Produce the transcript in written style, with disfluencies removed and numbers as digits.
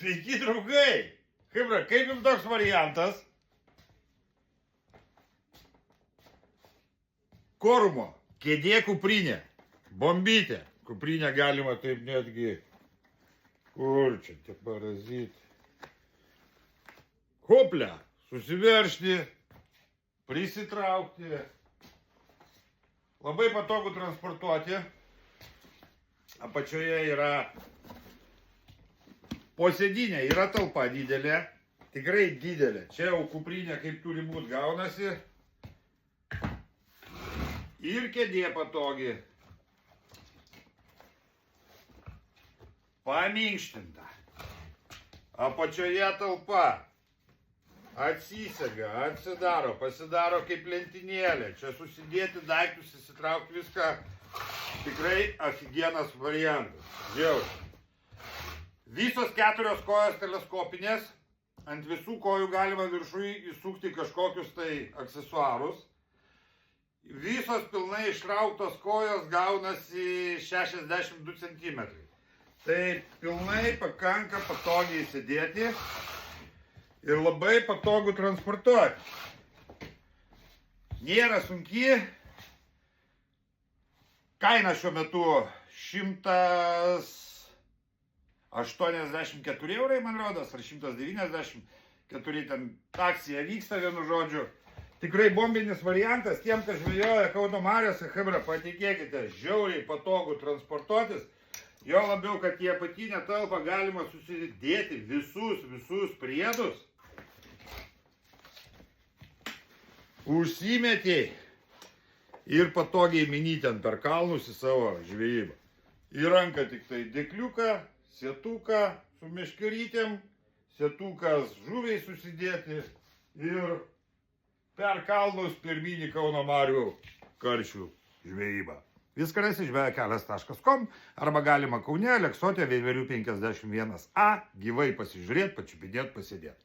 Sveiki, draugai! Chebra, kaip jums toks variantas? Korumo, kėdė kuprinė, bombytė. Kuprinę galima taip netgi, kur čia tie parazitai. Hoplia, susiveršti, prisitraukti. Labai patogu transportuoti. Apačioje yra posėdinė, yra talpa didelė, tikrai didelė. Čia jau kuprinė kaip turi būti gaunasi. Ir kėdė patogi. Paminkštinta. Apačioje talpa. Atsisega, atsidaro, pasidaro kaip lentynėlė. Čia susidėti daiktus, įsitraukti viską. Tikrai aфиgenas variantas. Žiauriai. Visos 4 kojos teleskopinės. Ant visų kojų galima viršui įsukti kažkokius tai aksesuarus. Visos pilnai ištrauktos kojos gaunasi 62 cm. Tai pilnai pakanka patogiai sėdėti ir labai patogu transportuoti. Nėra sunki. Kaina šiuo metu 184 eurai, man rodos, ar 194, ten akcija vyksta, vienu žodžiu. Tikrai bombinis variantas, tiem, kas žvejoja Kauno mariose, chebra, patikėkite, žiauriai patogu transportuotis. Jo labiau, kad į apatinę talpą galima susidėti visus priedus. Užsimetėjai ir patogiai minyti ant per kalnus į savo žvejybą. Į ranką tik tai dėkliuką, sėtuką su meškerytėm, sėtukas žuviai susidėti ir per kalnus pirminį Kauno marių karšių žvejybą. Viską rasi žvejakelias.com arba galima Kaune, Aleksote, Veiverių 51A gyvai pasižiūrėti, pačiupinėti, pasėdėti.